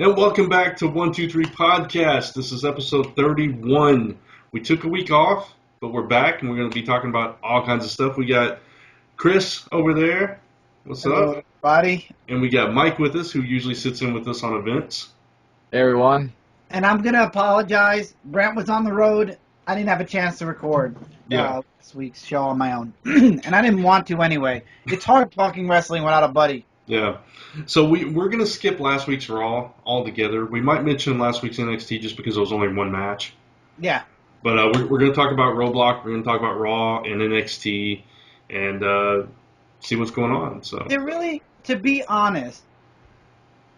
And welcome back to 123 Podcast. This is episode 31. We took a week off, but we're back and we're going to be talking about all kinds of stuff. We got Chris over there. What's Hello, up? everybody. And we got Mike with us, who usually sits in with us on events. Hey, everyone. And I'm going to apologize. Brent was on the road. I didn't have a chance to record this week's show on my own. And I didn't want to anyway. It's hard talking wrestling without a buddy. Yeah. So we're going to skip last week's Raw altogether. We might mention last week's NXT just because it was only one match. Yeah. But we're going to talk about Roadblock. We're going to talk about Raw and NXT and see what's going on. So They're really, to be honest,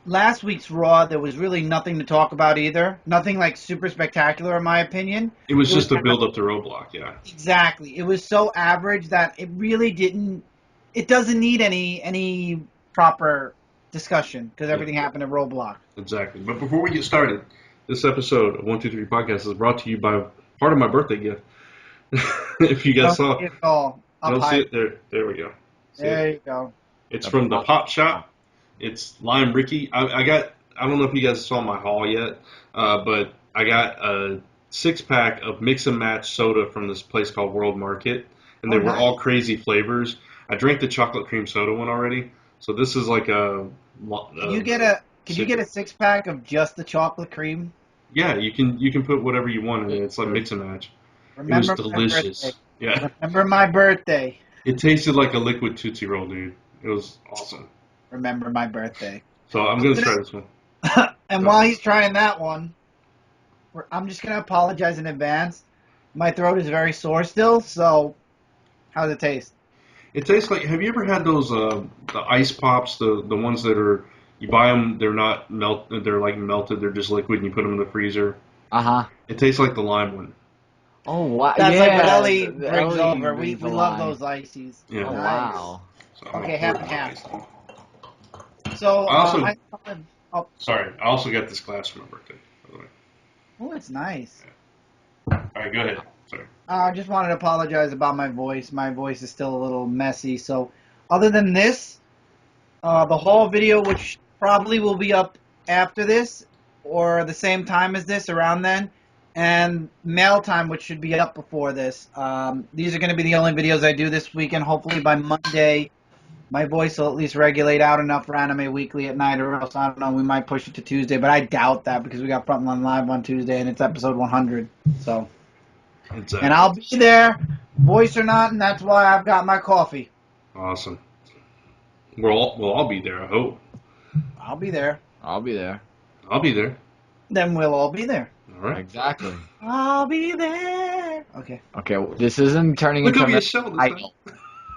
last week's Raw, there was really nothing to talk about either. Nothing like super spectacular, in my opinion. it was just a build-up to Roadblock, yeah. Exactly. It was so average that it really didn't. It doesn't need any proper discussion because everything happened at Roadblock. Exactly. But before we get started, this episode of 123 Podcast is brought to you by part of my birthday gift. If you guys saw, don't see it there. There we go. See There it? you go. It's from the Pop Shop. It's Lime Ricky. I don't know if you guys saw my haul yet, but I got a 6-pack of mix and match soda from this place called World Market, and they were nice. all crazy flavors. I drank the chocolate cream soda one already, so this is like a. Can you get a 6-pack of just the chocolate cream? Yeah, you can put whatever you want in it. It's like mix and match. Remember It was delicious. My birthday. Yeah, Remember my birthday. it tasted like a liquid Tootsie Roll, dude. It was awesome. Remember my birthday. So I'm gonna try this one. And while he's trying that one, I'm just gonna apologize in advance. My throat is very sore still, so how does it taste? It tastes like. Have you ever had those the ice pops? The ones that are you buy them. They're not melted. They're like melted. They're just liquid, and you put them in the freezer. It tastes like the lime one. Oh, wow. That's yeah, like what Ellie the brings Ellie over. We brings the love line. those ices. Yeah. Oh, Nice. wow. So I'm Okay, gonna half pour and it half. on. So I Sorry, I also got this glass for my birthday, by the way. oh, it's nice. All right, go ahead. Sorry. I just wanted to apologize about my voice. My voice is still a little messy. So, other than this, the haul video, which probably will be up after this or the same time as this, around then, and mail time, which should be up before this. These are going to be the only videos I do this weekend. Hopefully by Monday, my voice will at least regulate out enough for Anime Weekly at night, or else, I don't know, we might push it to Tuesday, but I doubt that because we got Frontline Live on Tuesday and it's episode 100. So. Exactly. And I'll be there, voice or not, and that's why I've got my coffee. Awesome. We'll all be there. I hope. I'll be there. I'll be there. I'll be there. Then we'll all be there. All right. Exactly. I'll be there. Okay. Okay, well, this isn't turning Look into at me a a show this time.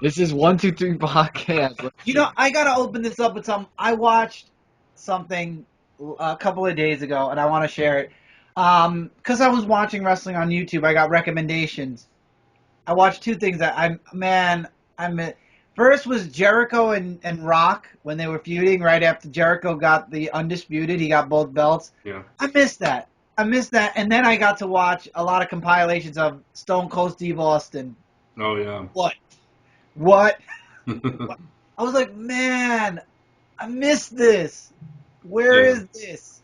This is 123 Podcast. You know, I got to open this up with something. I watched something a couple of days ago, and I want to share it. Because I was watching wrestling on YouTube, I got recommendations. I watched two things that First was Jericho and Rock when they were feuding right after Jericho got the Undisputed. He got both belts. Yeah. I missed that. And then I got to watch a lot of compilations of Stone Cold Steve Austin. Oh yeah. What? I was like, man, I missed this. Where is this?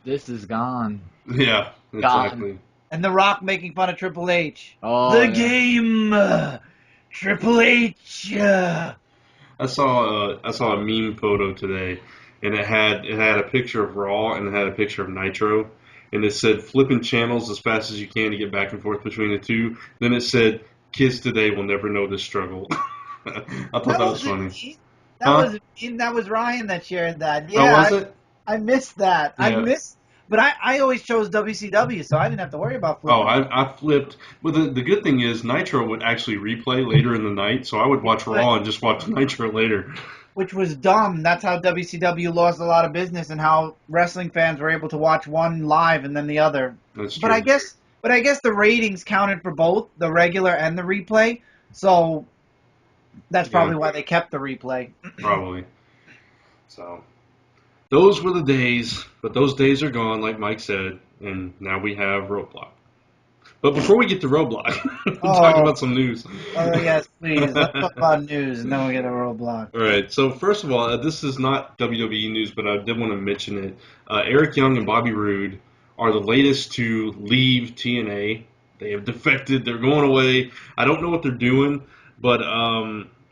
This is gone. Yeah. Exactly. And The Rock making fun of Triple H. Oh, The yeah. game, Triple H. I saw a meme photo today, and it had a picture of Raw and it had a picture of Nitro, and it said flipping channels as fast as you can to get back and forth between the two. Then it said kids today will never know this struggle. I thought that was funny. That was Ryan that shared that. Yeah, Oh, was it? I missed that. Yeah. But I always chose WCW, so I didn't have to worry about flipping. Oh, I flipped. But the good thing is Nitro would actually replay later in the night, so I would watch Raw and just watch Nitro later. Which was dumb. That's how WCW lost a lot of business, and how wrestling fans were able to watch one live and then the other. That's true. But I guess the ratings counted for both the regular and the replay, so that's probably why they kept the replay. Probably. So those were the days, but those days are gone, like Mike said, and now we have Roadblock. But before we get to Roadblock, we'll talk about some news. Oh, yes, please. Let's talk about news, and then we'll get a Roadblock. All right. So first of all, this is not WWE news, but I did want to mention it. Eric Young and Bobby Roode are the latest to leave TNA. They have defected. They're going away. I don't know what they're doing, but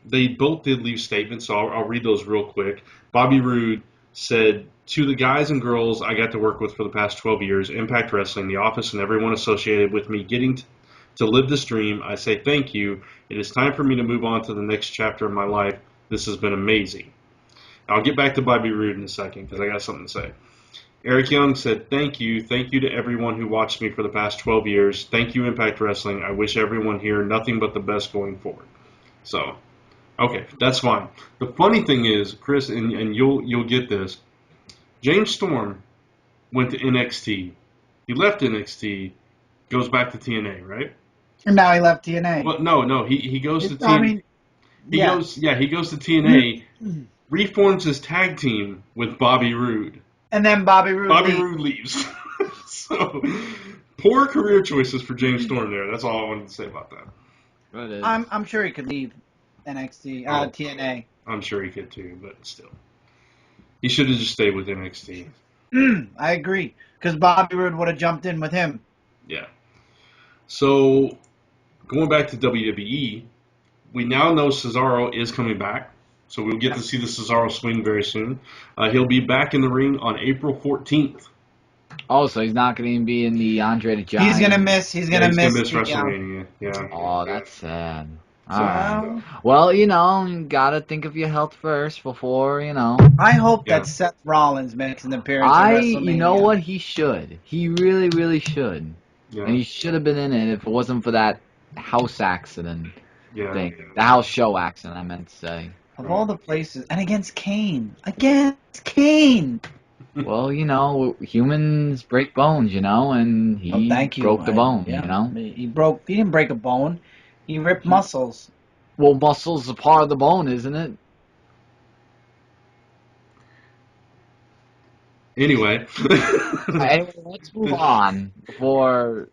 they both did leave statements, so I'll read those real quick. Bobby Roode said, "To the guys and girls I got to work with for the past 12 years, Impact Wrestling, the office, and everyone associated with me getting to live this dream, I say thank you. It is time for me to move on to the next chapter of my life. This has been amazing." I'll get back to Bobby Roode in a second because I got something to say. Eric Young said, "Thank you. Thank you to everyone who watched me for the past 12 years. Thank you, Impact Wrestling. I wish everyone here nothing but the best going forward." So, okay, that's fine. The funny thing is, Chris, and you'll get this, James Storm went to NXT. He left NXT, goes back to TNA, right? And now he left TNA. Well, no, he goes to I TNA. mean, He goes to TNA, reforms his tag team with Bobby Roode. And then Bobby Roode leaves. So, poor career choices for James Storm there. That's all I wanted to say about that. I'm sure he could leave NXT, TNA. I'm sure he could too, but still. He should have just stayed with NXT. I agree, because Bobby Roode would have jumped in with him. Yeah. So, going back to WWE, we now know Cesaro is coming back. So we'll get to see the Cesaro swing very soon. He'll be back in the ring on April 14th. Oh, so he's not going to even be in the Andre the Giant. He's gonna miss WrestleMania. Yeah. Oh, that's sad. So, All right. Well, you gotta think of your health first before, I hope that Seth Rollins makes an appearance at WrestleMania. You know what? He should. He really, really should. Yeah. And he should have been in it if it wasn't for that house accident thing. Yeah. The house show accident, I meant to say. Of all the places, and against Kane. Against Kane! Well, humans break bones, and he broke the bone, He didn't break a bone. He ripped muscles. Well, muscles are part of the bone, isn't it? Anyway. Anyway, let's move on before...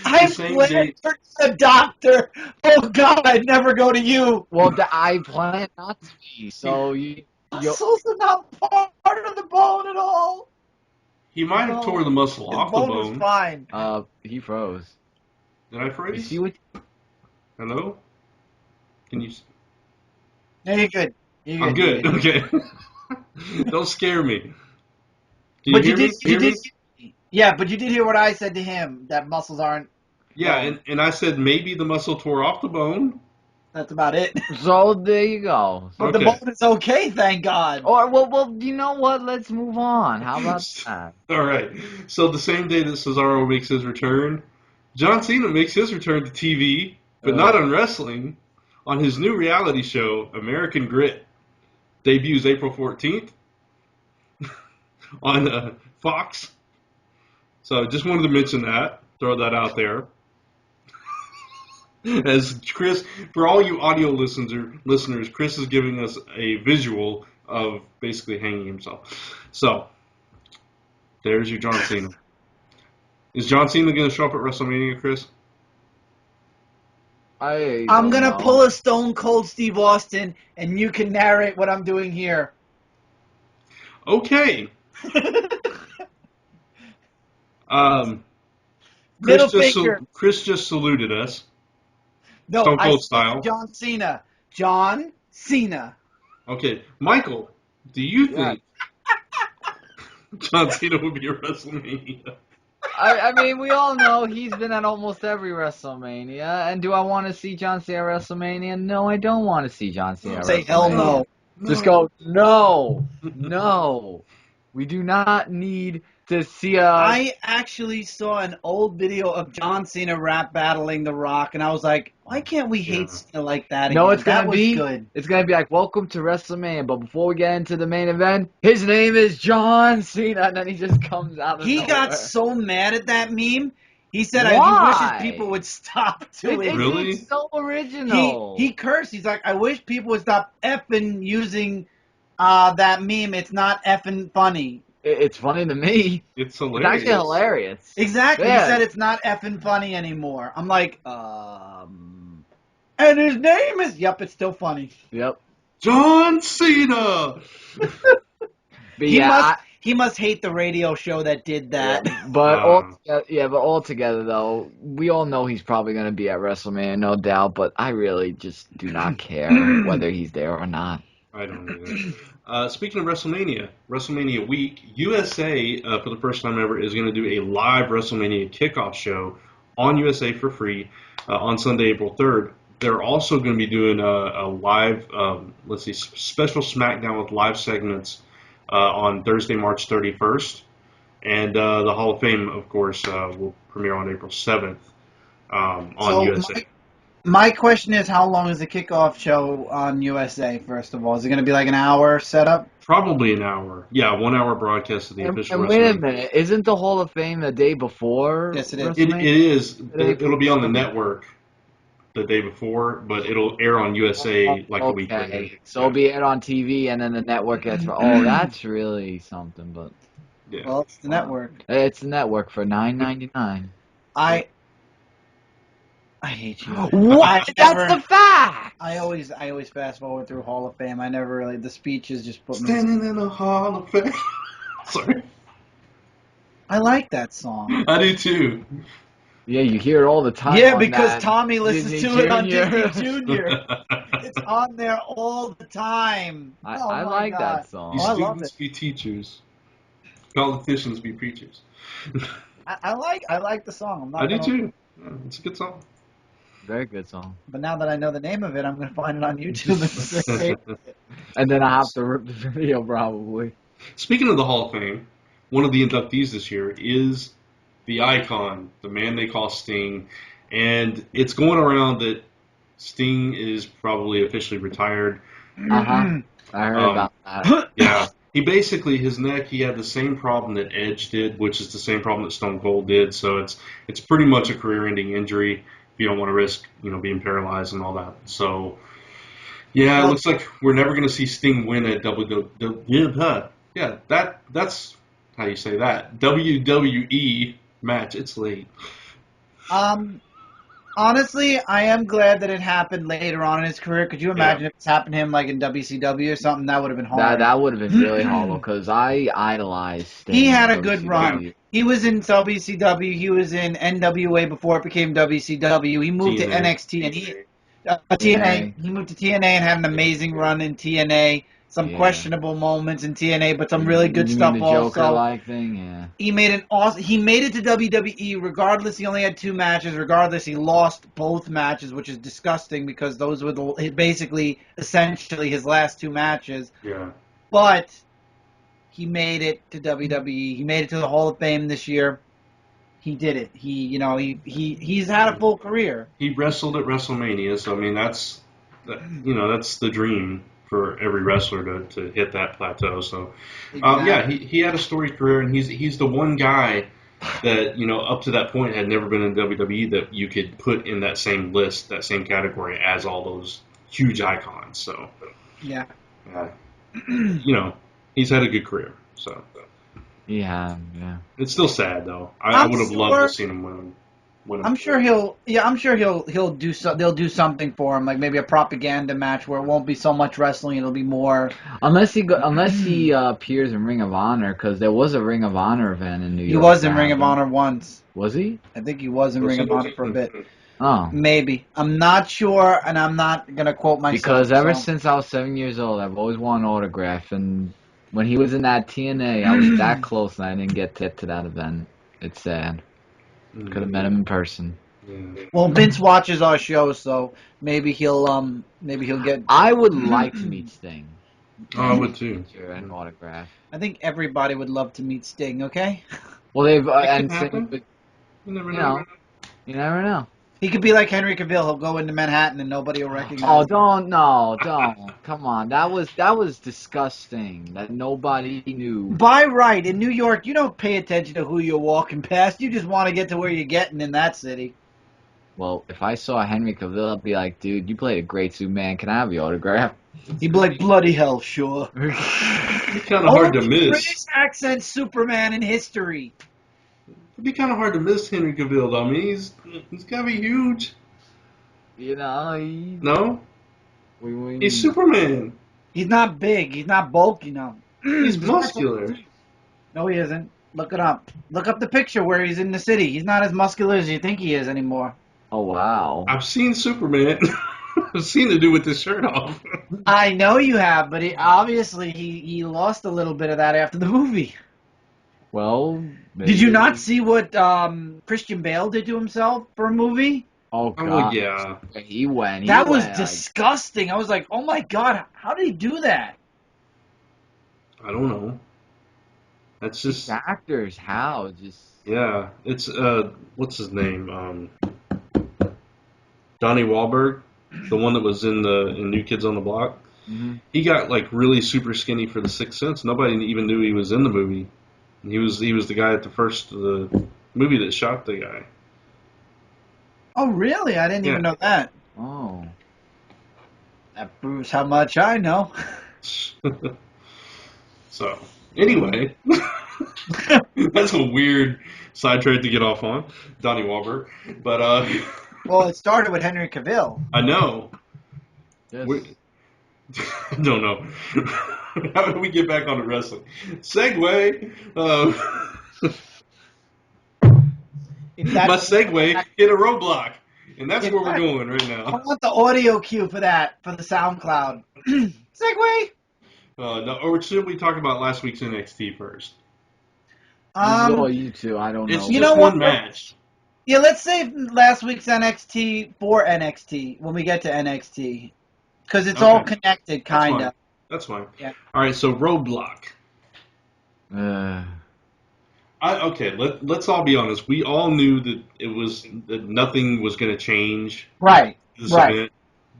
I plan for a doctor. Oh God, I'd never go to you. Well, I plan not to be. So muscles are not part of the bone at all. He might have tore the muscle off the bone. Was fine. He froze. Did I freeze? You see what? Hello? Can you? No, you're good. I'm good. Okay. Don't scare me. Can you hear me? Yeah, but you did hear what I said to him, that muscles aren't... Yeah, and I said maybe the muscle tore off the bone. That's about it. So there you go. But the bone is okay, thank God. Well, you know what? Let's move on. How about that? All right. So the same day that Cesaro makes his return, John Cena makes his return to TV, but not on wrestling, on his new reality show, American Grit. Debuts April 14th on Fox. So just wanted to mention that, throw that out there. As Chris, for all you audio listeners, Chris is giving us a visual of basically hanging himself. So, there's your John Cena. Is John Cena going to show up at WrestleMania, Chris? I'm going to pull a Stone Cold Steve Austin, and you can narrate what I'm doing here. Okay. Chris just saluted us. No, Stone Cold style. John Cena. John Cena. Okay, Michael, do you think John Cena would be at WrestleMania? I mean, we all know he's been at almost every WrestleMania. And do I want to see John Cena at WrestleMania? No, I don't want to see John Cena at WrestleMania. Say hell no. Just go, no. We do not need to see I actually saw an old video of John Cena rap battling The Rock, and I was like, why can't we hate Cena like that again? No, it's gonna be good. It's gonna be like, welcome to WrestleMania, but before we get into the main event, his name is John Cena, and then he just comes out of nowhere. He got so mad at that meme. He said, I wish people would stop doing it. Really? It's so original. He cursed. He's like, I wish people would stop effing using that meme. It's not effing funny. It's funny to me. It's It's hilarious. actually hilarious. Exactly. Yeah. He said it's not effing funny anymore. I'm like, and his name is. Yep, it's still funny. Yep. John Cena. But He yeah, must hate the radio show that did that. but altogether though, we all know he's probably going to be at WrestleMania, no doubt. But I really just do not care whether he's there or not. I don't either. Speaking of WrestleMania week, USA, for the first time ever, is going to do a live WrestleMania kickoff show on USA for free on Sunday, April 3rd. They're also going to be doing a live, special Smackdown with live segments on Thursday, March 31st. And the Hall of Fame, of course, will premiere on April 7th on USA. My question is, how long is the kickoff show on USA, first of all? Is it going to be like an hour setup? Probably an hour. Yeah, 1 hour broadcast of the official And WrestleMania. wait a minute, isn't the Hall of Fame the day before? Yes, it is. It WrestleMania? is. It'll be on the network the day before, but it'll air on USA like a week later. So it'll be aired on TV, and then the network gets. Oh, that's really something. But Yeah. Well, it's the network. it's the network for $9.99. I hate you. What? That's the fact. I always fast forward through Hall of Fame. I never really, the speeches just put me. Standing in the Hall of Fame. Sorry. I like that song. I do too. Yeah, you hear it all the time. Yeah, on because that Tommy listens Disney to it on Junior. Disney Junior. It's on there all the time. I Oh my like God. that song. You Oh, I love students it. be teachers. Politicians be preachers. I like the song. I'm not I do gonna- too. Yeah, it's a good song. Very good song. But now that I know the name of it, I'm going to find it on YouTube. And then I have to rip the video probably. Speaking of the Hall of Fame, one of the inductees this year is the icon, the man they call Sting. And it's going around that Sting is probably officially retired. I heard about that. Yeah. He basically, his neck, he had the same problem that Edge did, which is the same problem that Stone Cold did. So it's pretty much a career-ending injury if you don't want to risk, being paralyzed and all that. So, yeah, it looks like we're never going to see Sting win at WWE. Yeah, that's how you say that. WWE match. It's late. Honestly, I am glad that it happened later on in his career. Could you imagine if it's happened to him like in WCW or something? That would have been hard. That would have been really hollow because I idolized Sting. He had a in good WCW. run. He was in WCW. He was in NWA before it became WCW. He moved to TNA. NXT and TNA. He moved to TNA and had an amazing run in TNA. Some questionable moments in TNA, but some really good You stuff mean the also. Joker-like thing, yeah. He made He made it to WWE. Regardless, he only had 2 matches. Regardless, he lost both matches, which is disgusting because those were essentially his last 2 matches. Yeah. But he made it to WWE. He made it to the Hall of Fame this year. He did it. He's had a full career. He wrestled at WrestleMania, so I mean that's the dream for every wrestler to hit that plateau. So yeah, he had a storied career, and he's the one guy that up to that point had never been in WWE that you could put in that same list, that same category as all those huge icons. So Yeah. He's had a good career. So Yeah. it's still sad though. I would have loved to have seen him win. I'm sure he'll do they'll do something for him, like maybe a propaganda match where it won't be so much wrestling, it'll be more. Unless he appears in Ring of Honor, because there was a Ring of Honor event in New York. He was in Ring of Honor once. Was he? I think he was in Ring of Honor for a bit. Oh. Maybe. I'm not sure, and I'm not gonna quote myself. Because ever since I was 7 years old, I've always wanted an autograph, and when he was in that TNA, I was that close, and I didn't get to that event. It's sad. Could have met him in person. Yeah. Well, Vince watches our show, so maybe he'll get. I would like to meet Sting. Oh, I would too. An autograph. I think everybody would love to meet Sting. Okay. Well, they've could and happen. Sting, You never you know. know, you never know. He could be like Henry Cavill. He'll go into Manhattan and nobody will recognize Oh, him. don't. Come on. That was disgusting. That nobody knew. By right, in New York, you don't pay attention to who you're walking past. You just want to get to where you're getting in that city. Well, if I saw Henry Cavill, I'd be like, dude, you played a great Superman. Can I have your autograph? He'd be like, bloody hell, sure. It'd be kind of hard to Only miss. British accent Superman in history. It'd be kind of hard to miss Henry Cavill, though. I mean, he's got to be huge. You know, No? He's Superman. He's not big. He's not bulky, no. He's muscular. No, he isn't. Look it up. Look up the picture where he's in the city. He's not as muscular as you think he is anymore. Oh, wow. I've seen Superman. I've seen the dude with his shirt off. I know you have, but obviously he lost a little bit of that after the movie. Well, maybe. Did you not see what Christian Bale did to himself for a movie? Oh, God. Oh, yeah. He went. That was disgusting. I was like, oh, my God, how did he do that? I don't know. That's just... Actors, how? Just... Yeah. It's, what's his name? Donnie Wahlberg, the one that was in New Kids on the Block. Mm-hmm. He got, like, really super skinny for The Sixth Sense. Nobody even knew he was in the movie. He was the guy at the movie that shot the guy. Oh, really? I didn't even know that. Oh. That proves how much I know. So, anyway, that's a weird sidetrack to get off on, Donnie Wahlberg. But Well, it started with Henry Cavill. I know. Yes. I don't know. How do we get back on to wrestling? Segue. My segue hit a roadblock, and that's where we're going right I now. want the audio cue for that, for the SoundCloud. Segway! No, or should we talk about last week's NXT first? Well, you two, I don't know. It's You just know one what? match. Yeah, let's save last week's NXT for NXT when we get to NXT. Because it's all connected, kind of. That's fine. Yeah. All right, so Roadblock. Let's all be honest. We all knew that nothing was going to change. Right. This Right. event.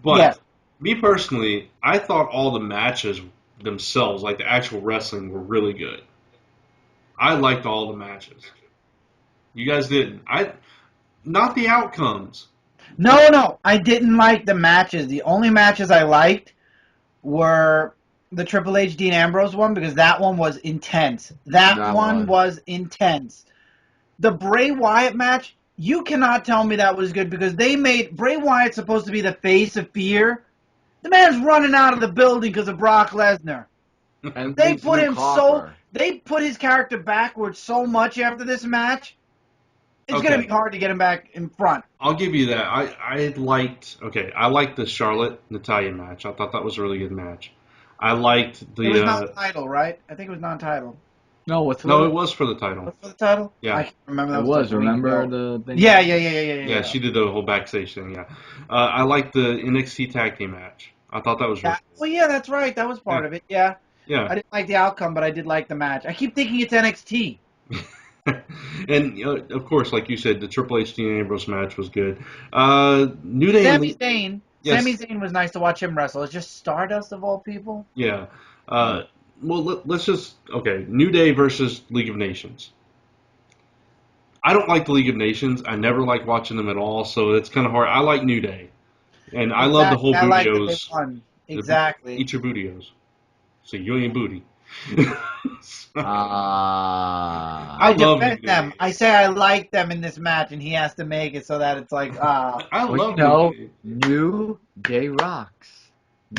But Yes. me personally, I thought all the matches themselves, like the actual wrestling, were really good. I liked all the matches. You guys didn't. Not the outcomes. No, I didn't like the matches. The only matches I liked were the Triple H Dean Ambrose one because that one was intense. That one was intense. The Bray Wyatt match, you cannot tell me that was good because they made Bray Wyatt supposed to be the face of fear. The man's running out of the building because of Brock Lesnar. And They put his character backwards so much after this match. It's going to be hard to get him back in front. I'll give you that. I liked the Charlotte Natalya match. I thought that was a really good match. I liked the. It was non-title, right? I think it was non-title. No, it was for the title. Was for the title? Yeah. I can't remember. It was. Remember the thing? Yeah. Yeah, she did the whole backstage thing. Yeah. I liked the NXT tag team match. I thought that was really cool. Well, yeah, that's right. That was part of it. Yeah. Yeah. I didn't like the outcome, but I did like the match. I keep thinking it's NXT. And of course, like you said, the Triple H Dean Ambrose match was good. New Day. Sami Zayn. Yes. Sami Zayn was nice to watch him wrestle. It's just Stardust of all people. Yeah. Well, let's just New Day versus League of Nations. I don't like the League of Nations. I never like watching them at all, so it's kind of hard. I like New Day, and I love the whole Bootios. Exactly. Eat your Bootios. So you ain't booty. I defend them. I say I like them in this match, and he has to make it so that it's like, I love New Day rocks.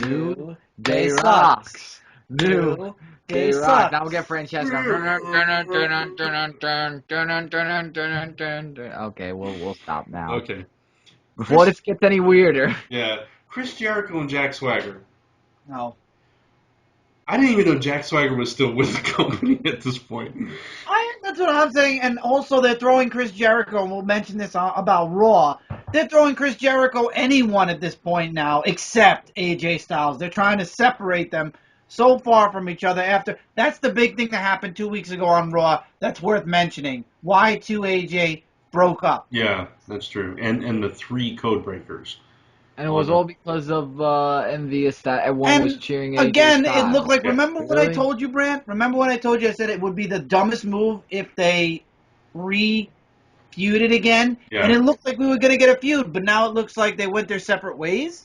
New Day sucks. rocks. New Day rocks. Now we'll get Francesca. Okay, we'll stop now. Okay. Before this gets any weirder. Yeah. Chris Jericho and Jack Swagger. No. I didn't even know Jack Swagger was still with the company at this point. That's what I'm saying. And also, they're throwing Chris Jericho, and we'll mention this about Raw. They're throwing Chris Jericho anyone at this point now, except AJ Styles. They're trying to separate them so far from each other. That's the big thing that happened 2 weeks ago on Raw that's worth mentioning. Why 2AJ broke up. Yeah, that's true. And the 3 code breakers. And it was all because of envious that everyone was cheering AJ again, Styles. it looked like, remember what I told you, Brant? Remember what I told you? I said it would be the dumbest move if they feuded again, Yeah. and it looked like we were going to get a feud, but now it looks like they went their separate ways.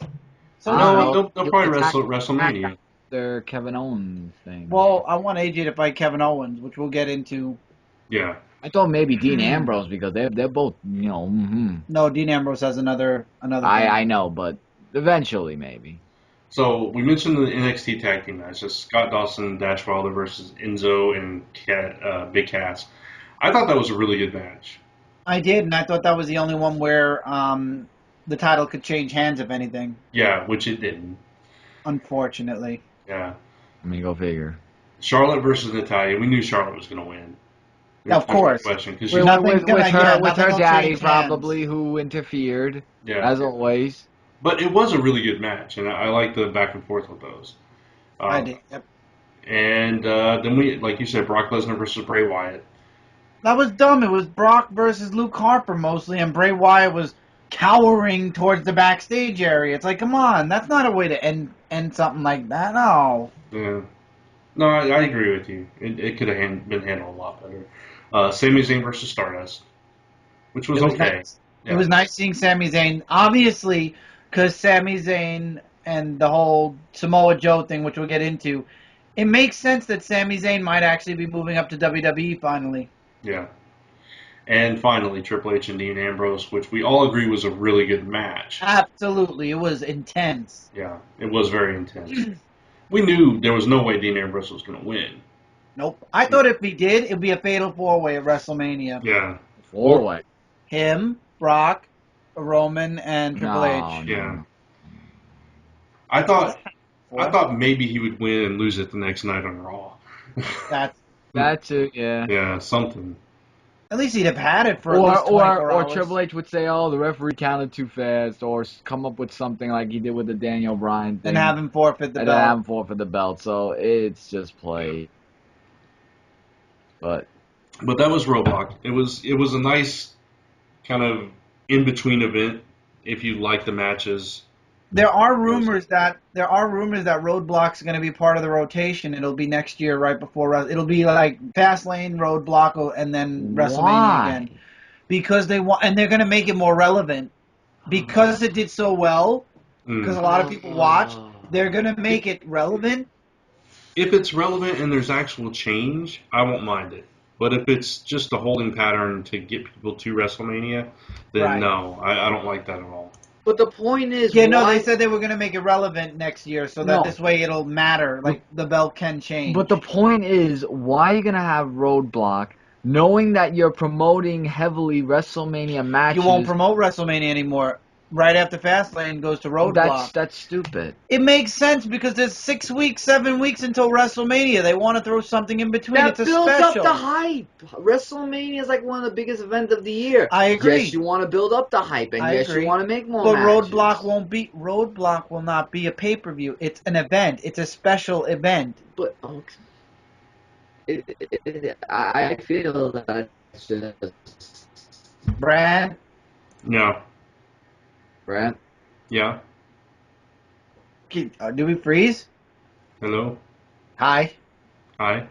So No, they'll probably wrestle at Attack WrestleMania. their Kevin Owens thing. well, I want AJ to fight Kevin Owens, which we'll get into. Yeah. I thought maybe Dean Ambrose because they're both No, Dean Ambrose has another thing. I know, but eventually maybe. So we mentioned the NXT tag team match. It's Scott Dawson and Dash Wilder versus Enzo and Big Cass. I thought that was a really good match. I did, and I thought that was the only one where the title could change hands, if anything. Yeah, which it didn't. Unfortunately. Yeah. I mean, go figure. Charlotte versus Natalya. We knew Charlotte was going to win. Of course. Question, because With Nothing's gonna- yeah, her nothing will daddy change hands. probably who interfered yeah. as always. But it was a really good match, and I like the back and forth with those. I did. Yep. And then we, like you said, Brock Lesnar versus Bray Wyatt. That was dumb. It was Brock versus Luke Harper mostly, and Bray Wyatt was cowering towards the backstage area. It's like, come on, that's not a way to end something like that. No. Yeah. No, I agree with you. It could have been handled a lot better. Sami Zayn versus Stardust, which was okay. Nice. Yeah. It was nice seeing Sami Zayn, obviously, because Sami Zayn and the whole Samoa Joe thing, which we'll get into, it makes sense that Sami Zayn might actually be moving up to WWE finally. Yeah. And finally, Triple H and Dean Ambrose, which we all agree was a really good match. Absolutely. It was intense. Yeah, it was very intense. We knew there was no way Dean Ambrose was going to win. Nope. I thought if he did, it would be a fatal four-way at WrestleMania. Yeah. Four-way. Him, Brock, Roman, and Triple H. Yeah. I thought maybe he would win and lose it the next night on Raw. That's it, yeah. Yeah, something. At least he'd have had it for at least 24 or hours. Triple H would say, "Oh, the referee counted too fast," or come up with something like he did with the Daniel Bryan thing, and have him forfeit the and belt. have him forfeit the belt. So it's just play. But that was Roadblock. It was a nice kind of in between event if you like the matches. There are rumors that Roadblock's going to be part of the rotation. It'll be next year, right before. It'll be like Fastlane, Roadblock, and then WrestleMania again. Because they want, and they're going to make it more relevant. Because it did so well, because a lot of people watched, they're going to make it relevant. If it's relevant and there's actual change, I won't mind it. But if it's just a holding pattern to get people to WrestleMania, then no, I don't like that at all. But the point is, they said they were going to make it relevant next year, so that this way it'll matter. Like the belt can change. But the point is, why are you going to have Roadblock, knowing that you're promoting heavily WrestleMania matches? You won't promote WrestleMania anymore. Right after Fastlane goes to Roadblock. That's stupid. It makes sense because there's 6 weeks, 7 weeks until WrestleMania. They want to throw something in between. That it's a builds special. up the hype. WrestleMania is like one of the biggest events of the year. I agree. Yes, you want to build up the hype, and you want to make more But matches. Roadblock will not be a pay-per-view. It's an event. It's a special event. But I feel that it's just... Brad? Yeah. Brad? Yeah. Do we freeze? Hello? Hi. Hi.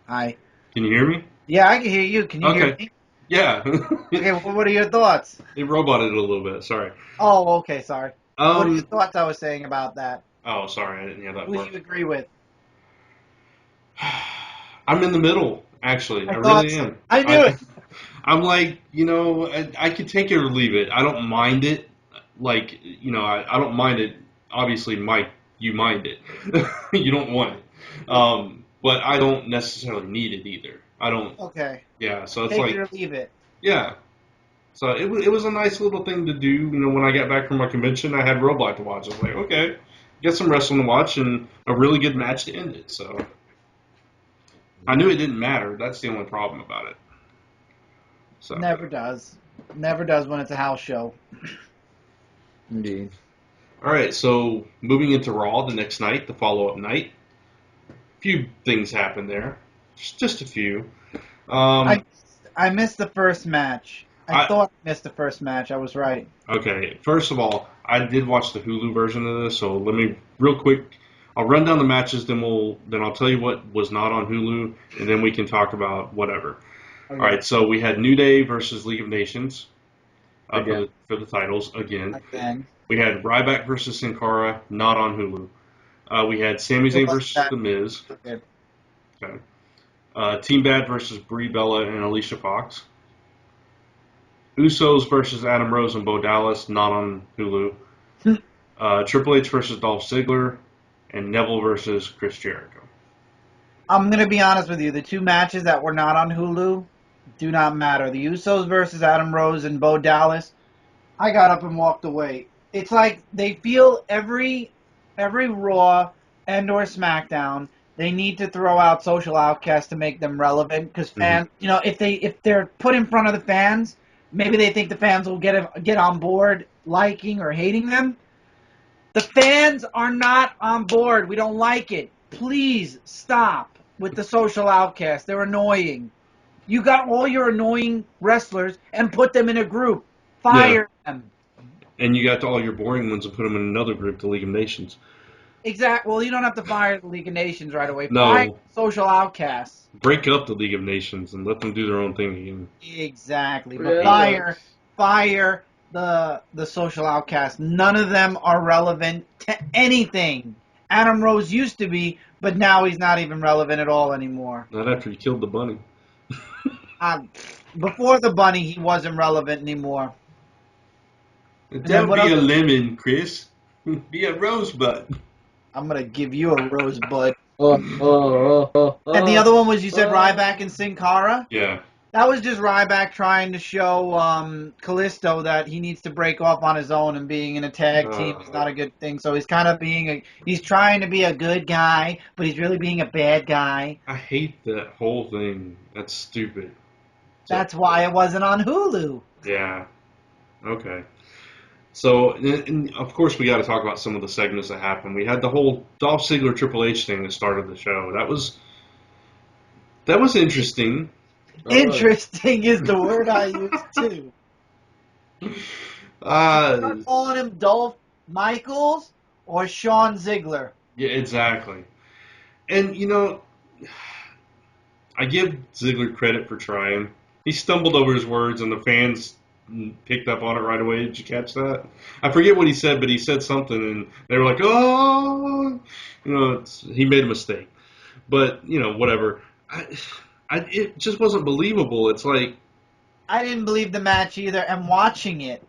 Hi. Can you hear me? Yeah, I can hear you. Can you hear me? Yeah. Okay, well, what are your thoughts? It roboted a little bit. Sorry. Oh, okay, sorry. What are your thoughts I was saying about that? Oh, sorry. I didn't hear that Who do part. you agree with? I'm in the middle, actually. I really am. I knew it. I'm like, I could take it or leave it. I don't mind it. Like, I don't mind it. Obviously, Mike, you mind it. You don't want it. But I don't necessarily need it either. I don't. Okay. Yeah, so it's take like. it or leave it. Yeah. So it was a nice little thing to do. When I got back from my convention, I had Roadblock to watch. I was like, okay, get some wrestling to watch and a really good match to end it. So I knew it didn't matter. That's the only problem about it. So Never does. Never does when it's a house show. Indeed. All right, so moving into Raw the next night, the follow-up night. A few things happened there. Just a few. I missed the first match. I thought I missed the first match. I was right. Okay, first of all, I did watch the Hulu version of this, so let me real quick. I'll run down the matches, then I'll tell you what was not on Hulu, and then we can talk about whatever. Okay. All right, so we had New Day versus League of Nations Again. for the titles again. Again. We had Ryback versus Sin Cara, not on Hulu. We had Sami Zayn versus The Miz. Okay. Okay. Team Bad versus Brie Bella and Alicia Fox. Usos versus Adam Rose and Bo Dallas, not on Hulu. Triple H versus Dolph Ziggler, and Neville versus Chris Jericho. I'm going to be honest with you. The two matches that were not on Hulu do not matter. The Usos versus Adam Rose and Bo Dallas, I got up and walked away. It's like they feel every Raw and or SmackDown, they need to throw out Social Outcasts to make them relevant because fans, if they're put in front of the fans, maybe they think the fans will get on board liking or hating them. The fans are not on board. We don't like it. Please stop with the Social Outcasts. They're annoying. You got all your annoying wrestlers and put them in a group. Fire them. And you got all your boring ones and put them in another group, the League of Nations. Exactly. Well, you don't have to fire the League of Nations right away. No. Fire Social Outcasts. Break up the League of Nations and let them do their own thing again. Exactly. But Really? fire the Social Outcasts. None of them are relevant to anything. Adam Rose used to be, but now he's not even relevant at all anymore. Not after you killed the bunny. Before the bunny, he wasn't relevant anymore. Don't what be a else? lemon, Chris. Be a rosebud. I'm going to give you a rosebud. Oh. And the other one was, you said Ryback and Sin Cara? Yeah. That was just Ryback trying to show Kalisto that he needs to break off on his own, and being in a tag team is not a good thing. So he's kind of he's trying to be a good guy, but he's really being a bad guy. I hate that whole thing. That's stupid. That's why it wasn't on Hulu. Yeah. Okay. So, and of course, we got to talk about some of the segments that happened. We had the whole Dolph Ziggler Triple H thing that started the show. That was interesting. Interesting is the word I use too. Start calling him Dolph Michaels or Shawn Ziggler. Yeah, exactly. And I give Ziggler credit for trying. He stumbled over his words, and the fans picked up on it right away. Did you catch that? I forget what he said, but he said something, and they were like, "Oh," he made a mistake. But whatever. It just wasn't believable. It's like I didn't believe the match either, and watching it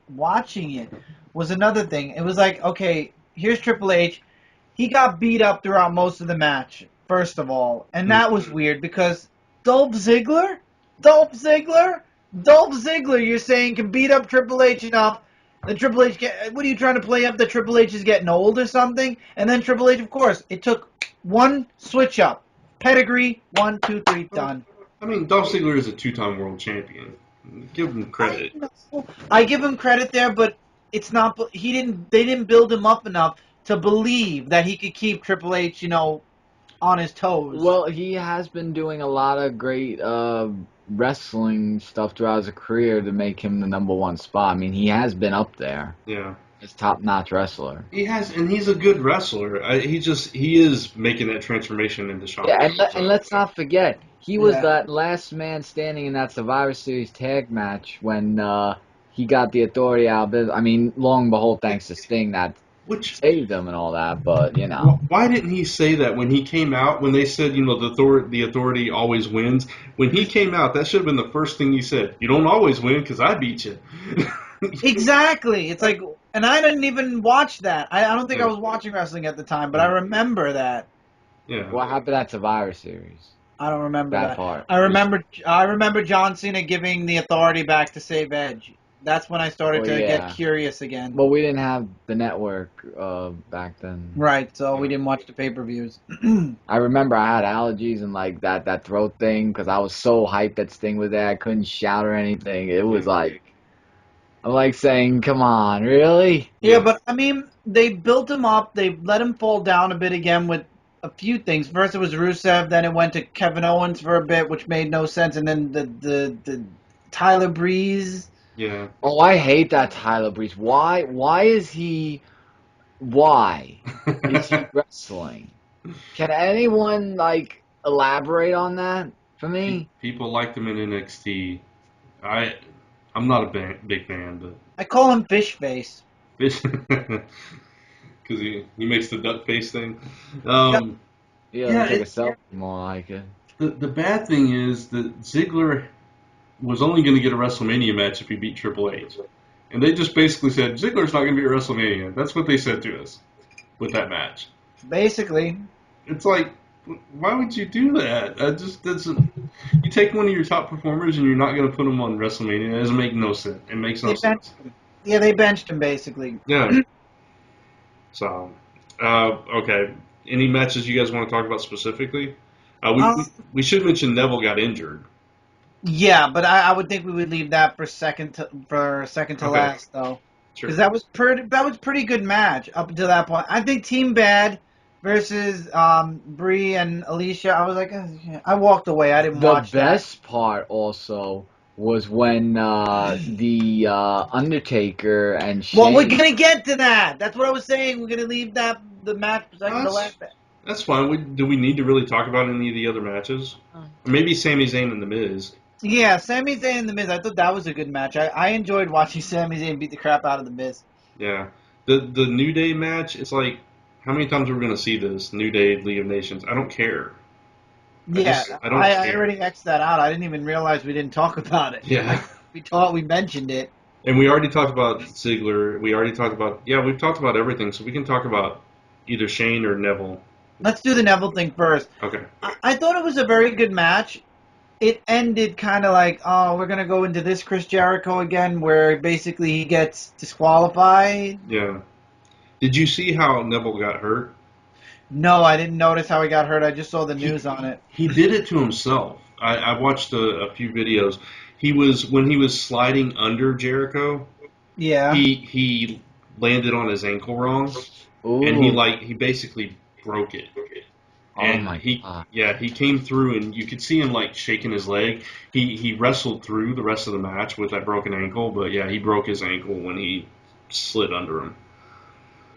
was another thing. It was like, okay, here's Triple H. He got beat up throughout most of the match, first of all, and that was weird because Dolph Ziggler, you're saying can beat up Triple H enough. Then Triple H, what are you trying to play up that Triple H is getting old or something? And then Triple H, of course, it took one switch up. Pedigree, 1, 2, 3, done. I mean, Dolph Ziggler is a two-time world champion. Give him credit. I give him credit there, but it's not. They didn't build him up enough to believe that he could keep Triple H, on his toes. Well, he has been doing a lot of great wrestling stuff throughout his career to make him the number one spot. I mean, he has been up there. Yeah. He's top-notch wrestler. He has, and he's a good wrestler. He is making that transformation into Shawn. Yeah, and let's not forget, he was that last man standing in that Survivor Series tag match when he got the Authority out of it. I mean, long and behold, thanks to Sting that saved him and all that, but, Why didn't he say that when he came out, when they said, the Authority always wins? When he came out, that should have been the first thing he said. You don't always win because I beat you. Exactly. It's like, and I didn't even watch that. I don't think I was watching wrestling at the time, but I remember that. Yeah. What happened at Survivor Series? I don't remember that part. I remember John Cena giving the Authority back to save Edge. That's when I started to get curious again. Well, we didn't have the network back then. Right, so we didn't watch the pay-per-views. I remember I had allergies and like that throat thing because I was so hyped that Sting was there. I couldn't shout or anything. It was like, I'm like saying, come on, really? Yeah, but I mean, they built him up. They let him fall down a bit again with a few things. First it was Rusev, then it went to Kevin Owens for a bit, which made no sense, and then the Tyler Breeze. Yeah. Oh, I hate that Tyler Breeze. Why is he wrestling? Can anyone elaborate on that? for me. People liked him in NXT. I'm not a big fan, but I call him Fish Face. because he makes the duck face thing. Yeah, Yeah, looks like a selfie more like it. the bad thing is that Ziggler was only going to get a WrestleMania match if he beat Triple H, and they just basically said Ziggler's not going to be at WrestleMania. That's what they said to us with that match. Basically. It's like, why would you do that? You take one of your top performers and you're not going to put him on WrestleMania. It doesn't make no sense. It makes no sense. Yeah, they benched him basically. Yeah. So, okay. Any matches you guys want to talk about specifically? We should mention Neville got injured. Yeah, but I would think we would leave that for second to last though, Sure. because that was pretty good match up until that point. I think Team Bad versus Bree and Alicia. I was like, I walked away. I didn't watch that. The best part also was when the Undertaker and Shane. Well, we're gonna get to that. That's what I was saying. We're gonna leave the match for second to last. That's fine. Do we need to really talk about any of the other matches? Maybe Sami Zayn and The Miz. Yeah, Sami Zayn and The Miz. I thought that was a good match. I enjoyed watching Sami Zayn beat the crap out of The Miz. Yeah. The New Day match, it's like, how many times are we going to see this? New Day, League of Nations. I don't care. I already X'd that out. I didn't even realize we didn't talk about it. Yeah. We mentioned it. And we already talked about Ziggler. We've talked about everything, so we can talk about either Shane or Neville. Let's do the Neville thing first. Okay. I thought it was a very good match. It ended kind of like, oh, we're going to go into this Chris Jericho again, where basically he gets disqualified. Yeah. Did you see how Neville got hurt? No, I didn't notice how he got hurt. I just saw the news on it. He did it to himself. I watched a few videos. When he was sliding under Jericho, yeah, he landed on his ankle wrong. Ooh. And he basically broke it. And oh my God. Yeah, he came through and you could see him like shaking his leg. He wrestled through the rest of the match with that broken ankle, but yeah, he broke his ankle when he slid under him.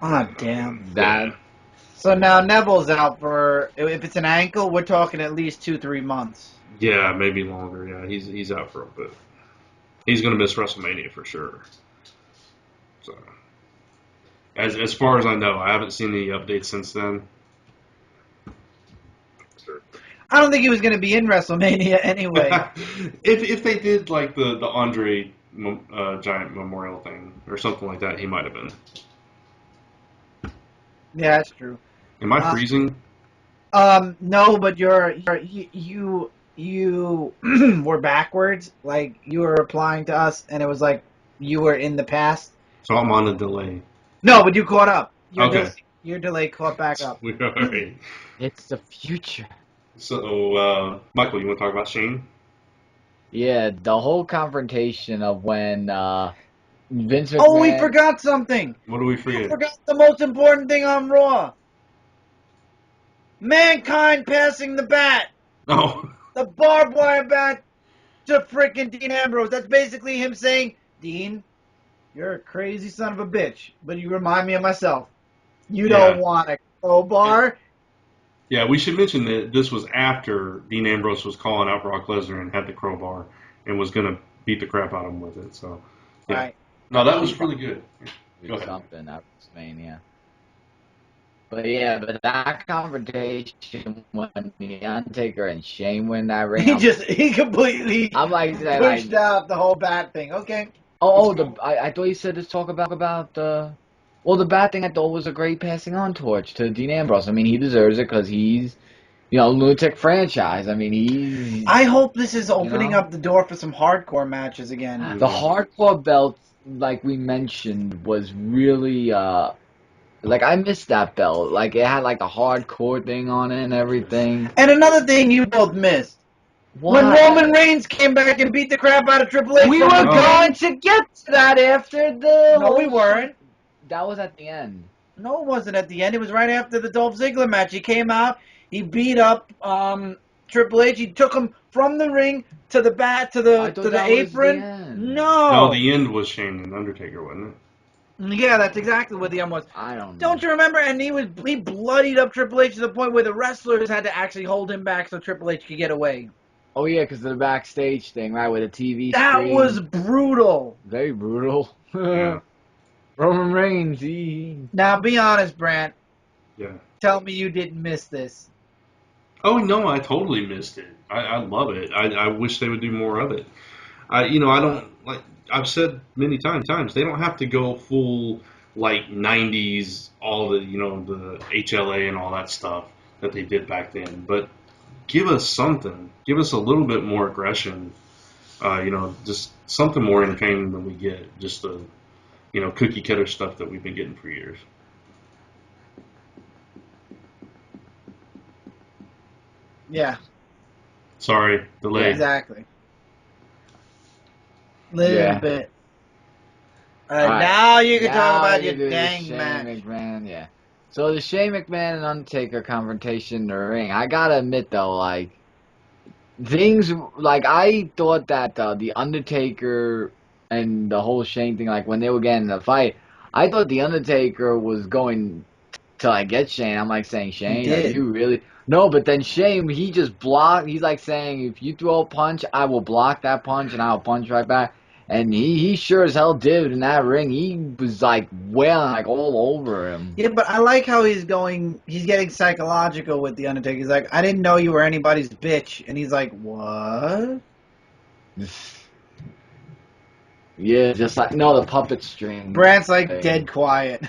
Ah, damn. That. So now Neville's out for, if it's an ankle, we're talking at least 2-3 months. Yeah, maybe longer. Yeah, he's out for a bit. He's going to miss WrestleMania for sure. So, as far as I know, I haven't seen any updates since then. I don't think he was going to be in WrestleMania anyway. if they did like the Andre Giant Memorial thing or something like that, he might have been. Yeah, that's true. Am I freezing? No, but you were backwards. Like you were replying to us, and it was like you were in the past. So I'm on a delay. No, but you caught up. Your delay caught back up. Right. It's the future. So, Michael, you want to talk about Shane? Yeah, the whole confrontation of when Vince McMahon... Oh, we forgot something. What do we forget? We forgot the most important thing on Raw. Mankind passing the bat. Oh. The barbed wire bat to frickin' Dean Ambrose. That's basically him saying, Dean, you're a crazy son of a bitch, but you remind me of myself. You don't want a crowbar. Yeah, we should mention that this was after Dean Ambrose was calling out Brock Lesnar and had the crowbar and was going to beat the crap out of him with it. So, yeah. Right. No, that was really good. Go ahead. Something at WrestleMania. But that confrontation when the Undertaker and Shane win that ring, he completely pushed out the whole bat thing. Okay. I thought you said to talk about the. Well, the bad thing I thought was a great passing on torch to Dean Ambrose. I mean, he deserves it because he's, lunatic franchise. I mean, I hope this is opening up the door for some hardcore matches again. The hardcore belt, like we mentioned, was really, I missed that belt. Like, it had, like, a hardcore thing on it and everything. And another thing you both missed. What? When Roman Reigns came back and beat the crap out of Triple H. We were going to get to that after the... No, we weren't. That was at the end. No, it wasn't at the end. It was right after the Dolph Ziggler match. He came out, he beat up Triple H. He took him from the ring to the apron. No, the end was Shane and Undertaker, wasn't it? Yeah, that's exactly what the end was. I don't know. Don't you remember? And he bloodied up Triple H to the point where the wrestlers had to actually hold him back so Triple H could get away. Oh yeah, because of the backstage thing, right, with a TV That screen. was brutal. Very brutal. Yeah. Roman Reigns, he... Now, be honest, Brant. Yeah. Tell me you didn't miss this. Oh no, I totally missed it. I love it. I wish they would do more of it. I don't like. I've said many times they don't have to go full like '90s, all the the HLA and all that stuff that they did back then. But give us something. Give us a little bit more aggression. Just something more entertaining than we get. Just the cookie cutter stuff that we've been getting for years. Yeah. Sorry, delay. Exactly. Little Yeah. bit. Alright, now you can talk about you your do the dang Shane match. McMahon, yeah. So the Shane McMahon and Undertaker confrontation in the ring. I gotta admit though, like things like I thought that the Undertaker and the whole Shane thing, like when they were getting in the fight, I thought the Undertaker was going to like get Shane. I'm like saying, Shane, are did. you really? No, but then Shane, he just blocked. He's like saying, if you throw a punch, I will block that punch and I'll punch right back. And he sure as hell did in that ring. He was like wailing like all over him. Yeah, but I like how he's getting psychological with the Undertaker. He's like, I didn't know you were anybody's bitch. And he's like, what? Yeah, just like, no, the puppet string. Brant's like thing. dead quiet.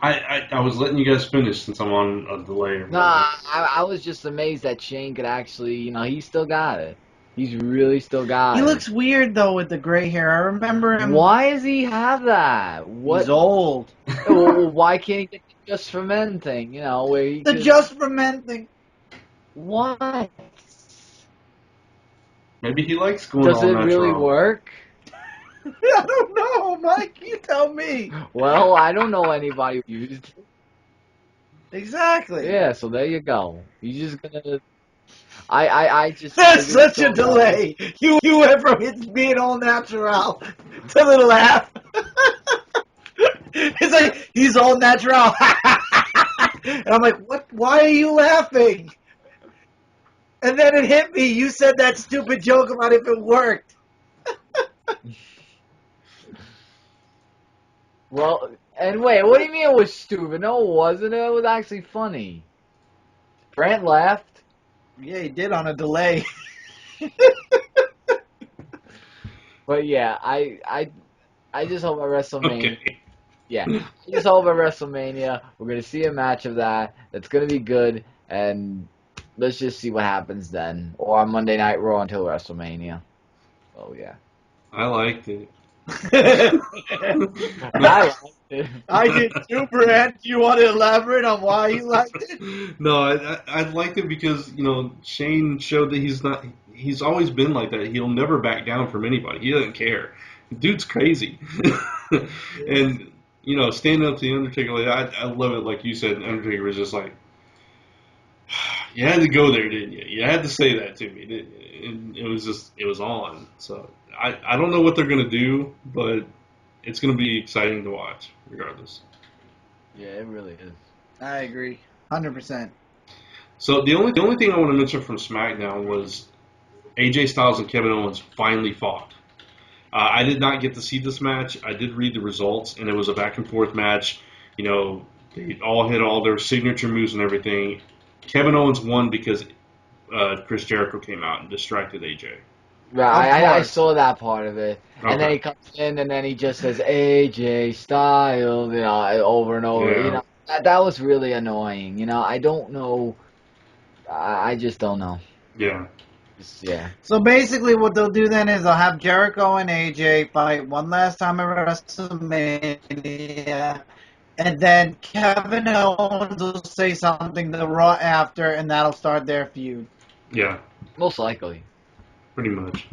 I was letting you guys finish since I'm on a delay. Nah, I was just amazed that Shane could actually, he still got it. He's really still got it. He looks weird, though, with the gray hair. I remember him. Why does he have that? What? He's old. Well, why can't he get the Just for Men thing, where he The could... Just for Men thing. Why? Maybe he likes going Does all it natural. really work? I don't know, Mike. You tell me. Well, I don't know anybody who used it. Exactly. Yeah, so there you go. You just gonna... I just... There's I just such a don't know. delay. You went from it being all natural to the laugh. It's like, he's all natural. And I'm like, what? Why are you laughing? And then it hit me. You said that stupid joke about if it worked. Well, and wait, what do you mean it was stupid? No, it wasn't. It was actually funny. Brant laughed. Yeah, he did on a delay. But yeah, I just hope at WrestleMania. Okay. Yeah, I just hope at WrestleMania we're gonna see a match of that. That's gonna be good, and let's just see what happens then, or on Monday Night Raw until WrestleMania. Oh yeah, I liked it. I liked it. I did too, Brad. Do you want to elaborate on why you liked it? No, I liked it because Shane showed that he's always been like that. He'll never back down from anybody. He doesn't care. The dude's crazy, and standing up to the Undertaker, like I love it. Like you said, Undertaker was just like, you had to go there, didn't you? You had to say that to me, didn't you? And it was on. So I don't know what they're gonna do, but it's gonna be exciting to watch, regardless. Yeah, it really is. I agree, 100%. So the only thing I want to mention from SmackDown was AJ Styles and Kevin Owens finally fought. I did not get to see this match. I did read the results, and it was a back and forth match. They all hit all their signature moves and everything. Kevin Owens won because Chris Jericho came out and distracted AJ. Right, I saw that part of it. Okay. And then he comes in and then he just says AJ Styles, over and over. Yeah. That was really annoying. I don't know. I just don't know. Yeah. Yeah. So basically what they'll do then is they'll have Jericho and AJ fight one last time at WrestleMania, and then Kevin Owens will say something the Raw after, and that'll start their feud. Yeah. Most likely. Pretty much.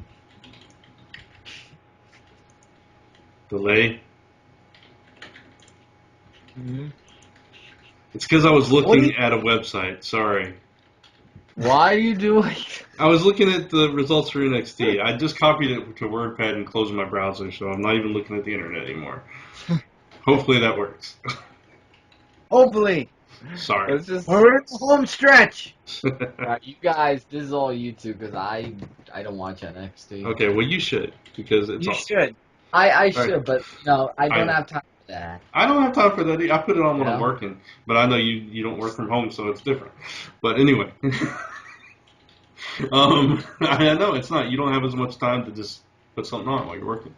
Delay. Mm-hmm. It's because I was looking at a website. Sorry. Why are you doing? I was looking at the results for NXT. I just copied it to WordPad and closed my browser, so I'm not even looking at the internet anymore. Hopefully that works. Hopefully. Sorry. Let's just. We're in the home stretch. You guys, this is all YouTube because I don't watch NXT. Okay, well you should because it's You awesome. should. I should, Right. but I don't have time for that. I don't have time for that. I put it on when I'm Yeah. working, but I know you don't work from home, so it's different. But anyway, I know it's not. You don't have as much time to just put something on while you're working,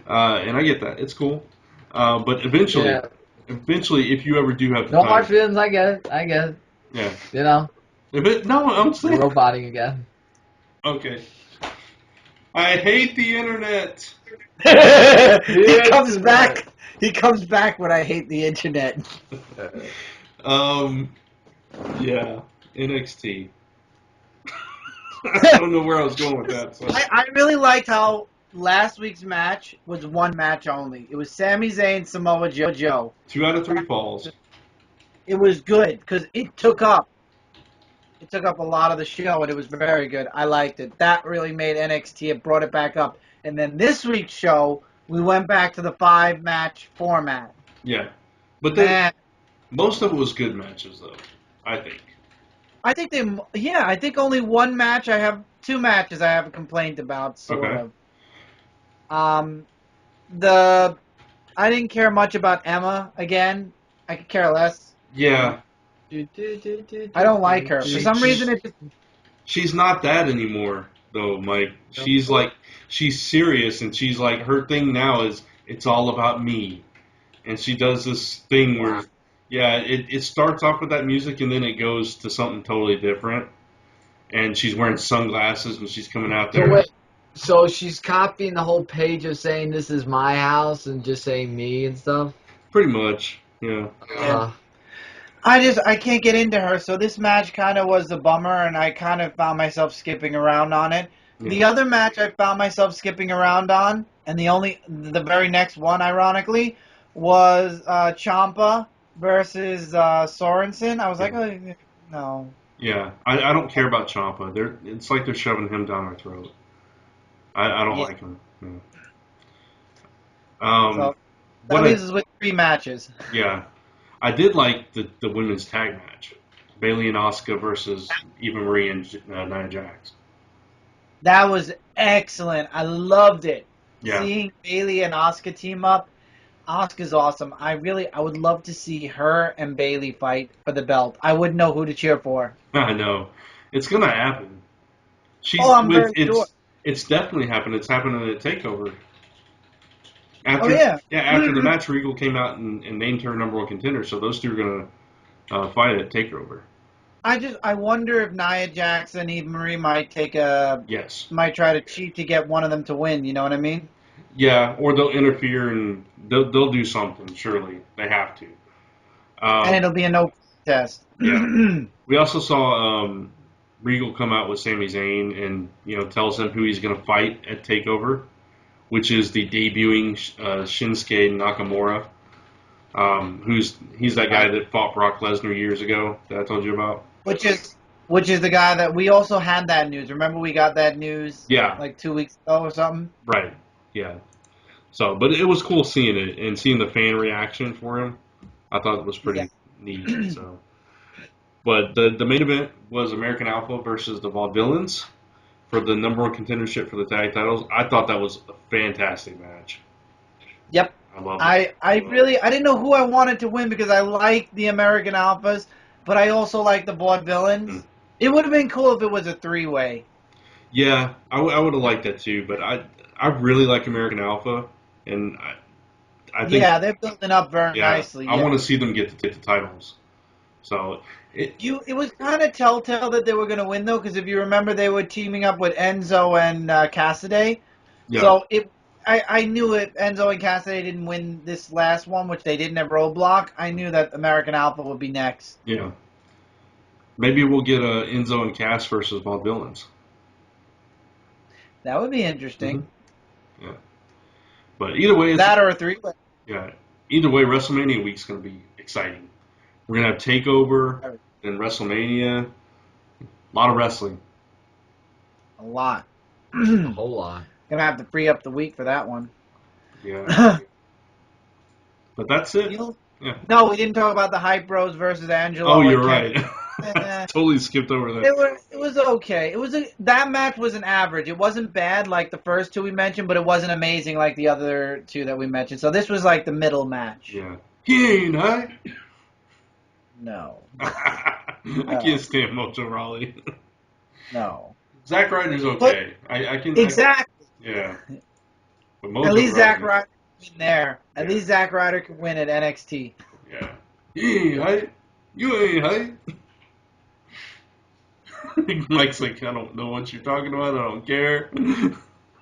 and I get that. It's cool, but eventually, if you ever do have the No time, hard feelings. I get it. I get it. yeah. You know, No, I'm you're saying roboting again. okay. I hate the internet. He comes back. He comes back when I hate the internet. Yeah, NXT. I don't know where I was going with that. So. I really liked how last week's match was one match only. It was Sami Zayn, Samoa Joe. 2 out of 3 falls. It was good because it took up a lot of the show, and it was very good. I liked it. That really made NXT. It brought it back up. And then this week's show, we went back to the 5-match format. Yeah, but most of it was good matches, though. I think. I think only one match. I have 2 matches I have a complaint about, sort Okay. of. I didn't care much about Emma again. I could care less. Yeah. I don't like her. For some reason, she's not that anymore, though, Mike. She's serious, and she's like, her thing now is, it's all about me. And she does this thing where, yeah, it starts off with that music, and then it goes to something totally different. And she's wearing sunglasses when she's coming out there. So she's copying the whole page of saying this is my house and just saying me and stuff? Pretty much, yeah. I can't get into her, so this match kind of was a bummer, and I kind of found myself skipping around on it. Yeah. The other match I found myself skipping around on, and the very next one, ironically, was Ciampa versus Sorensen. I was like, oh, no. Yeah, I don't care about Ciampa. It's like they're shoving him down our throat. I don't like him. Yeah. So that leaves us with 3 matches. Yeah. I did like the women's tag match. Bayley and Asuka versus Eva Marie and Nia Jax. That was excellent. I loved it. Yeah. Seeing Bayley and Asuka team up. Asuka's awesome. I would love to see her and Bayley fight for the belt. I wouldn't know who to cheer for. I know. It's going to happen. I'm very sure. It's definitely happened. It's happening at TakeOver. After the match, Regal came out and named her number 1 contender, so those two are going to fight at TakeOver. I wonder if Nia Jax and Eva Marie might might try to cheat to get one of them to win. You know what I mean? Yeah, or they'll interfere and they'll do something. Surely they have to. And it'll be a no contest. Yeah. We also saw Regal come out with Sami Zayn and tells him who he's going to fight at TakeOver, which is the debuting Shinsuke Nakamura. He's that guy that fought Brock Lesnar years ago that I told you about. Which is the guy that we also had that news. Remember we got that news like 2 weeks ago or something? Right. Yeah. So, but it was cool seeing it and seeing the fan reaction for him. I thought it was pretty neat. So, but the main event was American Alpha versus the Vaudevillains for the number 1 contendership for the tag titles. I thought that was a fantastic match. Yep. I loved it. I didn't know who I wanted to win because I like the American Alphas, but I also like the Vaudevillains. Mm. It would have been cool if it was a 3-way. Yeah, I would have liked that too, but I really like American Alpha, and I think they're building up very nicely. I want to see them get the titles. So it was kind of telltale that they were going to win though, because if you remember, they were teaming up with Enzo and Cassidy. Yeah. So I knew if Enzo and Cassidy didn't win this last one, which they didn't at Roadblock, I knew that American Alpha would be next. Yeah. Maybe we'll get Enzo and Cass versus Vaudevillains. That would be interesting. Mm-hmm. Yeah. But either way, that or a 3-way. Yeah. Either way, WrestleMania week's going to be exciting. We're going to have TakeOver, then WrestleMania. A lot of wrestling. A lot. A whole lot. Gonna have to free up the week for that one. Yeah. But that's it. Yeah. No, we didn't talk about the Hype Bros versus Angelo. Oh, and you're Ken. right. Totally skipped over that. It was okay. That match was an average. It wasn't bad like the first two we mentioned, but it wasn't amazing like the other two that we mentioned. So this was like the middle match. Yeah. He ain't I. No. I can't stand Mojo Rawley. No. Zack Ryder's okay. I can. Exactly. Yeah. But Mojo At least Zack Rawley. Ryder can win there. At Yeah. least Zack Ryder can win at NXT. Yeah. He ain't I. You ain't I. Mike's like, I don't know what you're talking about. I don't care.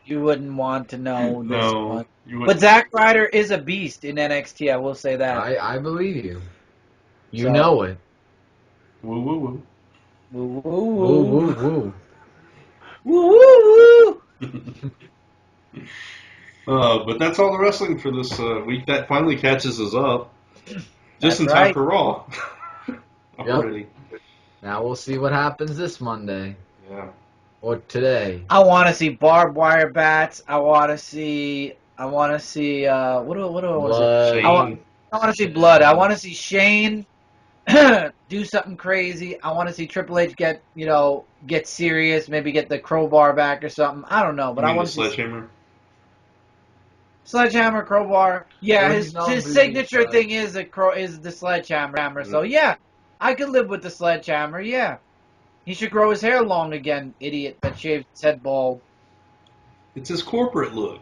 You wouldn't want to know this one. You wouldn't. But Zack Ryder is a beast in NXT, I will say that. I believe you. You So- know it. Woo woo woo. Woo, woo, Woo, woo. woo, woo. Woo, woo, woo. But that's all the wrestling for this week. That finally catches us up. Just That's in time right. for Raw. Already. Now we'll see what happens this Monday. Yeah. Or today. I want to see barbed wire bats. I want to see. What do I want to see? Shane. I want to see blood. I want to see Shane do something crazy. I want to see Triple H get serious. Maybe get the crowbar back or something. I don't know, but You I mean want the to see sledgehammer? sledgehammer, crowbar. Yeah, Well, his you know, his Boogie, signature thing is the sledgehammer. So yeah, I could live with the sledgehammer. Yeah, he should grow his hair long again. Idiot that shaved his head bald. It's his corporate look.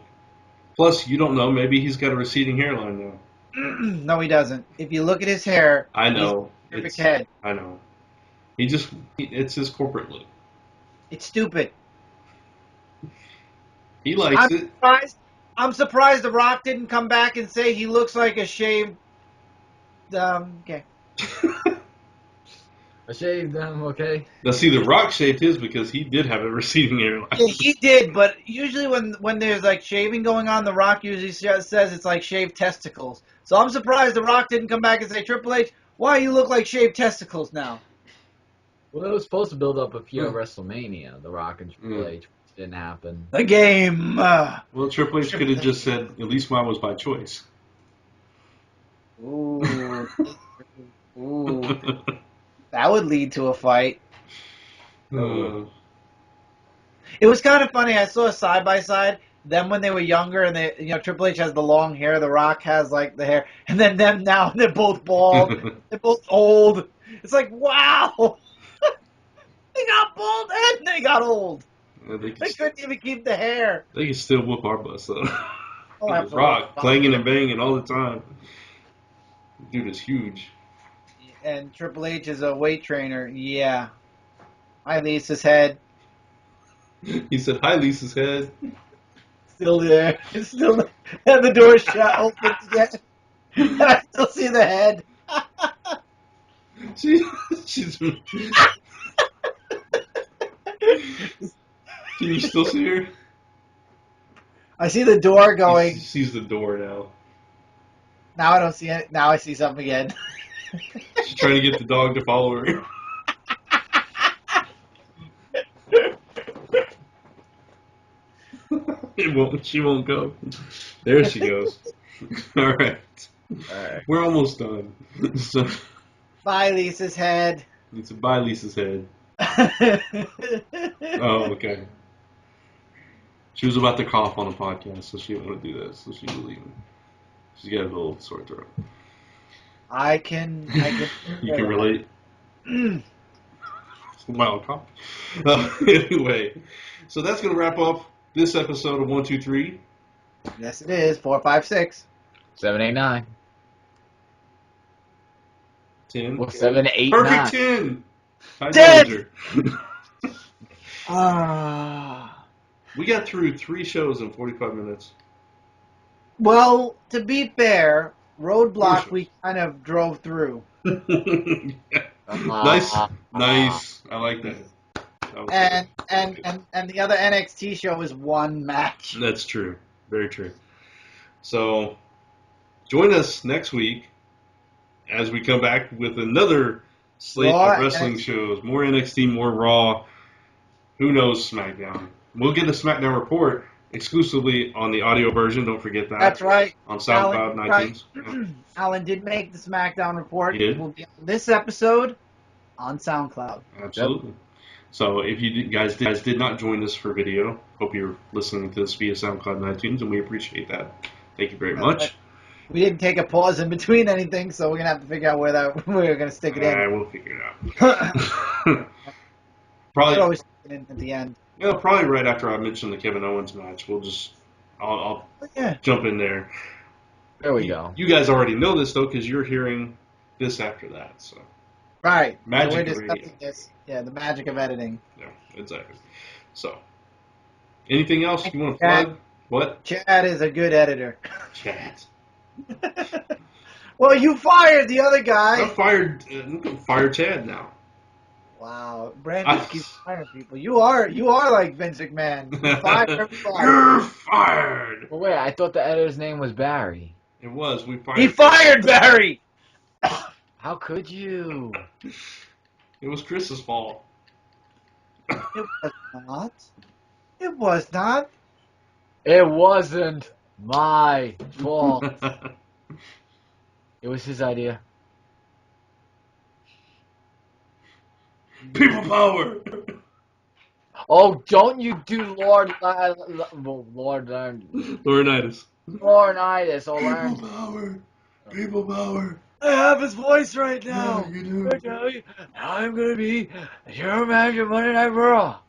Plus, you don't know, maybe he's got a receding hairline now. No, he doesn't. If you look at his hair, I know. he's perfect head. I know. It's his corporate look. It's stupid. He likes it. I'm surprised The Rock didn't come back and say he looks like a shaved. Okay. I shaved them, okay? Now, see, The Rock shaved his because he did have a receding hairline. Yeah, he did, but usually when there's like shaving going on, The Rock usually says it's like shaved testicles. So I'm surprised The Rock didn't come back and say, Triple H, why you look like shaved testicles now? Well, it was supposed to build up a feud at WrestleMania, The Rock and Triple H, which didn't happen. The game. Well, Triple H could have just said, at least mine was by choice. Ooh. Ooh. That would lead to a fight. It was kind of funny. I saw a side by side. Them when they were younger, and Triple H has the long hair. The Rock has like the hair, and then them now they're both bald. They're both old. It's like wow, they got bald and they got old. They couldn't even keep the hair. They can still whoop our butts though. Oh, The absolutely. Rock clanging and banging all the time. Dude is huge. And Triple H is a weight trainer. Yeah, I Lisa's head. He said, "Hi, Lisa's head." Still there. It's still there. And the door shut open again. And I still see the head. She's. Can you still see her? I see the door going. She sees the door now. Now I don't see it. Now I see something again. She's trying to get the dog to follow her. She won't go. There she goes. All right. We're almost done. So, Bye, Lisa's head. it's a bye, Lisa's head. Oh, okay. She was about to cough on a podcast, so she didn't want to do that, so she was leaving. She's got a little sore throat. I can. You can relate? It's a wild cough. Anyway, so that's going to wrap up this episode of 123. Yes, it is. 4, 5, 6. 7, 8, 9. 10. Well, 7, 8, Perfect 9. 10! High 10! Danger. Ah. We got through 3 shows in 45 minutes. Well, to be fair, Roadblock we kind of drove through. Nice. I like that. And the other NXT show is one match. That's true. Very true. So, join us next week as we come back with another slate Raw of wrestling shows. More NXT, more Raw. Who knows SmackDown? We'll get a SmackDown report exclusively on the audio version. Don't forget that. That's right. On SoundCloud and Alan, iTunes. Yeah. Alan did make the Smackdown report. He did. It will be on this episode on SoundCloud. Absolutely. Yep. So if you guys did not join us for video, hope you're listening to this via SoundCloud and iTunes, and we appreciate that. Thank you very much. We didn't take a pause in between anything, so we're gonna have to figure out where we're gonna stick it in. We'll figure it out. Probably always stick it in at the end. Yeah, probably right after I mention the Kevin Owens match. I'll jump in there. There we go. You guys already know this though, because you're hearing this after that. So right, magic of radio. This. Yeah, the magic of editing. Yeah, exactly. So, anything else you want to plug? What? Chad is a good editor. Chad. Well, you fired the other guy. I'm gonna fire Chad now. Wow, Brandon keeps firing people. You are like Vince McMahon. You fire everybody. You're fired. Well, wait, I thought the editor's name was Barry. It was. He fired Barry. How could you? It was Chris's fault. It was not. It was not. It wasn't my fault. It was his idea. People power. Oh, don't you do Laurinaitis. People power. People power. I have his voice right now. Yeah, you do. I'm gonna be your manager Monday Night Raw.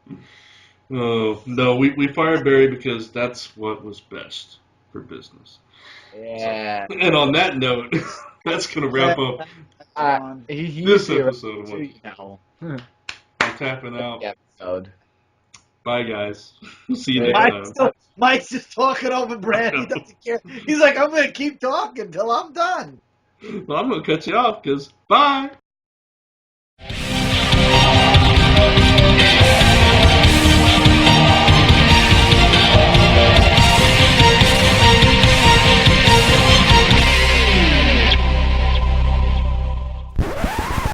Oh no, we fired Barry because that's what was best for business. Yeah. So, and on that note, that's gonna wrap up this episode of I'm tapping out. Episode. Bye guys. See you next time. Mike's just talking over Brad. He doesn't care. He's like, I'm gonna keep talking till I'm done. Well, I'm gonna cut you off because bye.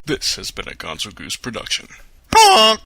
This has been a Gonzo Goose production. Honk!